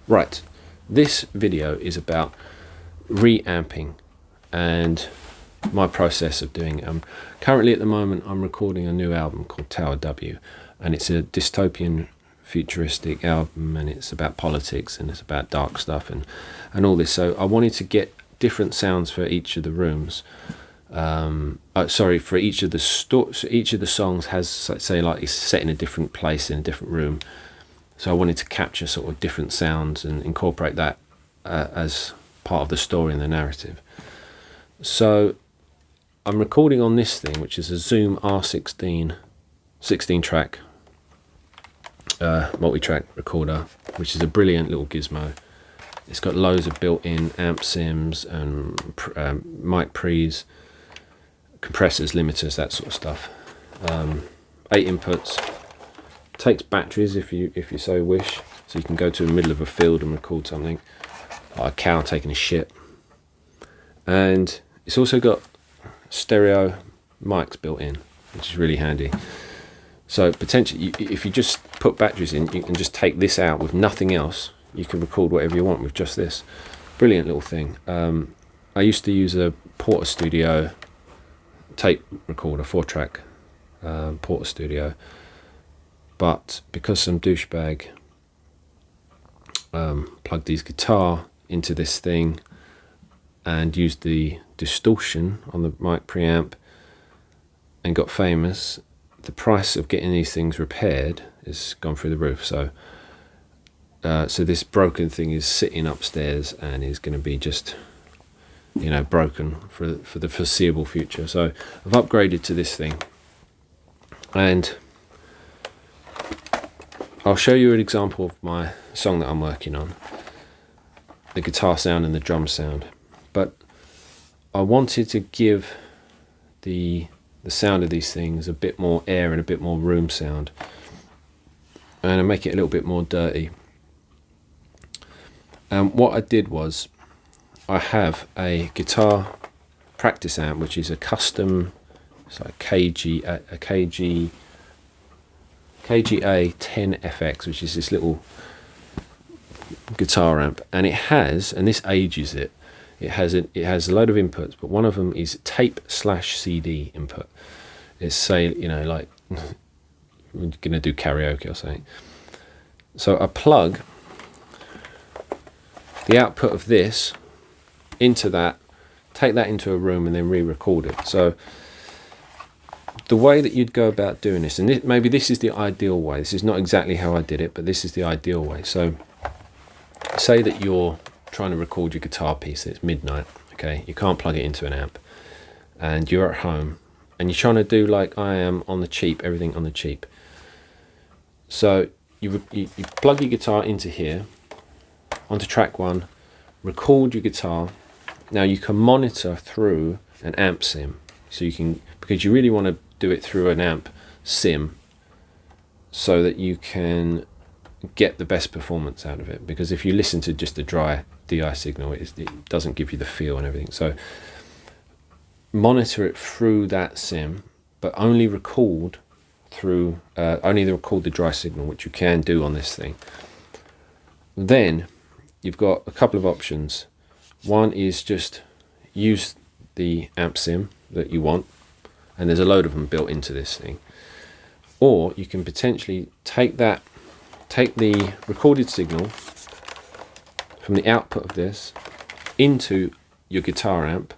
Right, this video is about reamping and my process of doing it. Currently at the moment I'm recording a new album called Tower W, and it's a dystopian futuristic album, and it's about politics and it's about dark stuff and all this. So I wanted to get different sounds for each of the rooms. For each of the each of the songs has, say, like it's set in a different place in a different room. So I wanted to capture sort of different sounds and incorporate that as part of the story and the narrative. So I'm recording on this thing, which is a Zoom R16 16-track multi-track recorder, which is a brilliant little gizmo. It's got loads of built-in amp sims and mic pre's, compressors, limiters, that sort of stuff. 8 inputs. Takes batteries if you so wish, so you can go to the middle of a field and record something, like a cow taking a shit. And it's also got stereo mics built in, which is really handy. So potentially, if you just put batteries in, you can just take this out with nothing else. You can record whatever you want with just this. Brilliant little thing. I used to use a Porter Studio tape recorder, 4-track Porter Studio. But because some douchebag plugged his guitar into this thing and used the distortion on the mic preamp and got famous, the price of getting these things repaired has gone through the roof. So this broken thing is sitting upstairs and is going to be just, broken for the foreseeable future. So I've upgraded to this thing, and I'll show you an example of my song that I'm working on, the guitar sound and the drum sound. But I wanted to give the sound of these things a bit more air and a bit more room sound, and make it a little bit more dirty. And what I did was, I have a guitar practice amp, which is a Kustom, it's like KGA10FX, which is this little guitar amp, and it has, and this ages it, it has a load of inputs, but one of them is tape/CD input. It's, say, like we're gonna do karaoke or something. So I plug the output of this into that, take that into a room, and then re-record it. So the way that you'd go about doing this, and maybe this is the ideal way, this is not exactly how I did it, but this is the ideal way. So say that you're trying to record your guitar piece, it's midnight, okay, you can't plug it into an amp, and you're at home and you're trying to do, like I am, on the cheap, everything on the cheap. So you plug your guitar into here, onto track 1, record your guitar. Now you can monitor through an amp sim, so you can, because you really want to do it through an amp sim so that you can get the best performance out of it, because if you listen to just a dry DI signal, it doesn't give you the feel and everything. So monitor it through that sim, but only record through only record the dry signal, which you can do on this thing. Then you've got a couple of options. One is just use the amp sim that you want, and there's a load of them built into this thing. Or you can potentially take the recorded signal from the output of this into your guitar amp,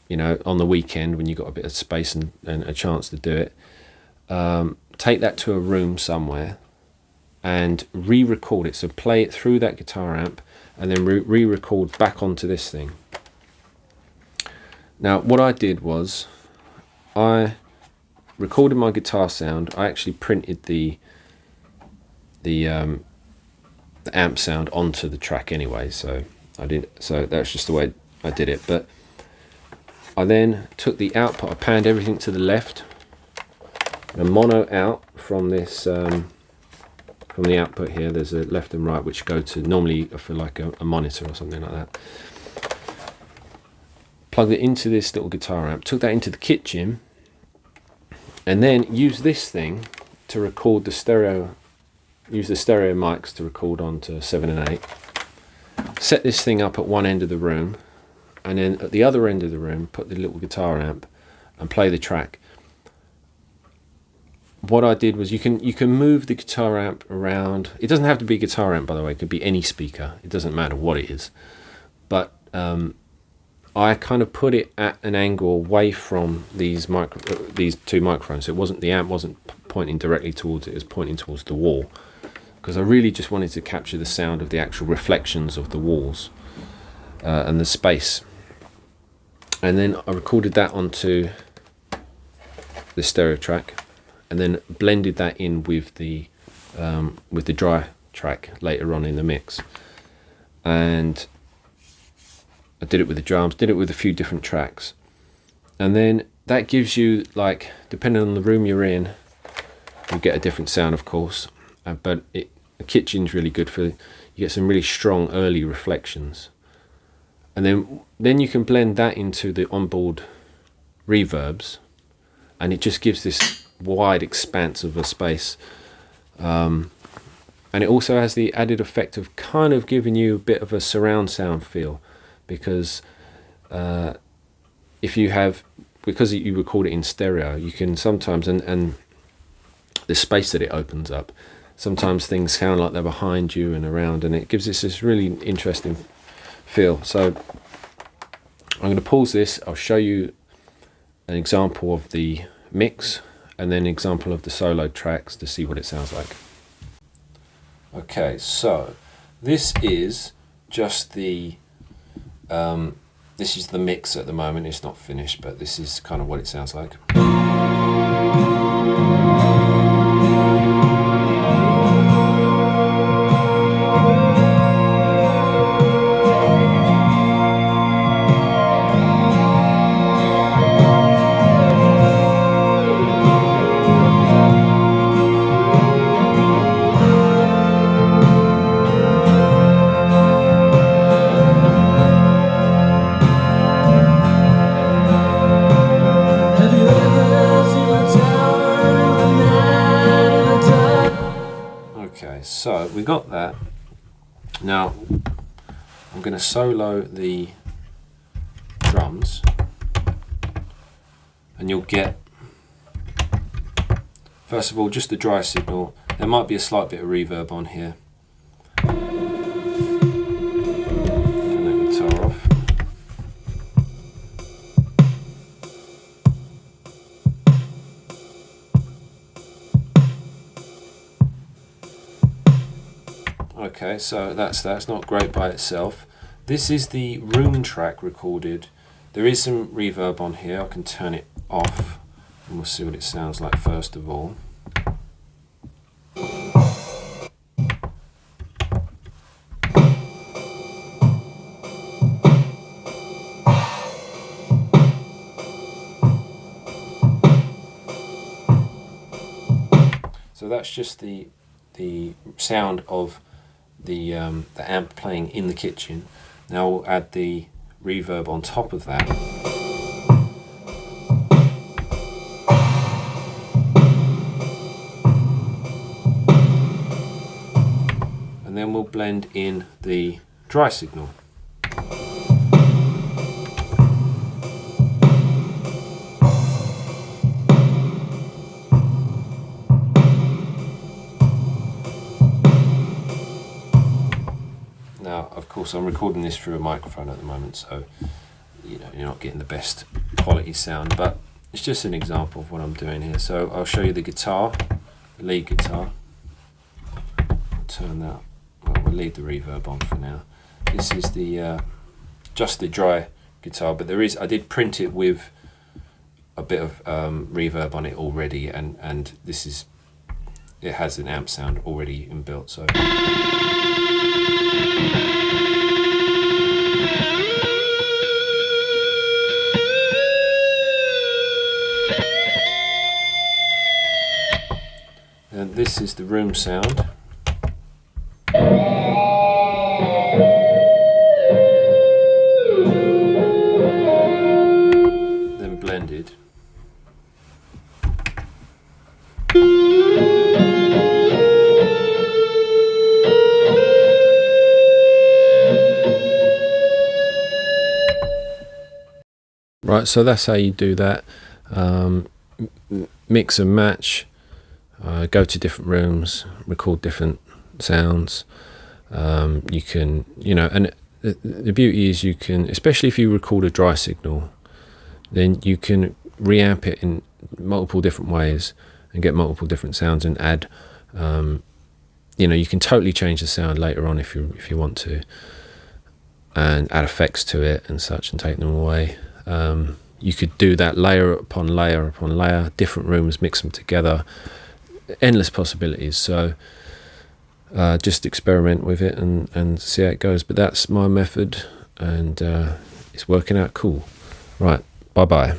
on the weekend when you've got a bit of space and a chance to do it. Take that to a room somewhere and re-record it. So play it through that guitar amp and then re-record back onto this thing. Now what I did was, I recorded my guitar sound. I actually printed the amp sound onto the track anyway, so that's just the way I did it. But I then took the output, I panned everything to the left, and mono out from this from the output here. There's a left and right which go to, normally for like a monitor or something like that. Plugged it into this little guitar amp, took that into the kitchen, and then used this thing to record the stereo use the stereo mics to record onto 7 and 8. Set this thing up at one end of the room, and then at the other end of the room put the little guitar amp and play the track. What I did was you can move the guitar amp around. It doesn't have to be a guitar amp, by the way. It could be any speaker. It doesn't matter what it is. But I kind of put it at an angle away from these two microphones. So it wasn't, the amp wasn't pointing directly towards it. It was pointing towards the wall, because I really just wanted to capture the sound of the actual reflections of the walls and the space. And then I recorded that onto the stereo track, and then blended that in with the dry track later on in the mix. And I did it with the drums, did it with a few different tracks, and then that gives you, like, depending on the room you're in, you get a different sound, of course. But the kitchen's really good for, you get some really strong early reflections, and then you can blend that into the onboard reverbs, and it just gives this wide expanse of a space. And it also has the added effect of kind of giving you a bit of a surround sound feel, because if you have, because you record it in stereo, you can sometimes, and the space that it opens up, sometimes things sound like they're behind you and around, and it gives us this really interesting feel. So I'm going to pause this. I'll show you an example of the mix and then an example of the solo tracks to see what it sounds like. Okay, so this is just the this is the mix at the moment. It's not finished, but this is kind of what it sounds like. So we got that. Now I'm going to solo the drums, and you'll get, first of all, just the dry signal. There might be a slight bit of reverb on here. Turn that guitar off. Okay, so that's not great by itself. This is the room track recorded. There is some reverb on here. I can turn it off and we'll see what it sounds like first of all. So that's just the sound of the amp playing in the kitchen. Now we'll add the reverb on top of that. And then we'll blend in the dry signal. Now, of course, I'm recording this through a microphone at the moment, so you know you're not getting the best quality sound, but it's just an example of what I'm doing here. So I'll show you the guitar, the lead guitar. I'll turn that. Well, we'll leave the reverb on for now. This is the just the dry guitar, but I did print it with a bit of reverb on it already, and it has an amp sound already inbuilt. So. And this is the room sound. Then blended. Right, so that's how you do that. Mix and match, go to different rooms, record different sounds. You can, and the beauty is you can, especially if you record a dry signal, then you can reamp it in multiple different ways and get multiple different sounds and add, you can totally change the sound later on if you want to, and add effects to it and such and take them away. You could do that layer upon layer upon layer, different rooms, mix them together, endless possibilities. So just experiment with it and see how it goes. But that's my method, and it's working out cool. Right, bye bye.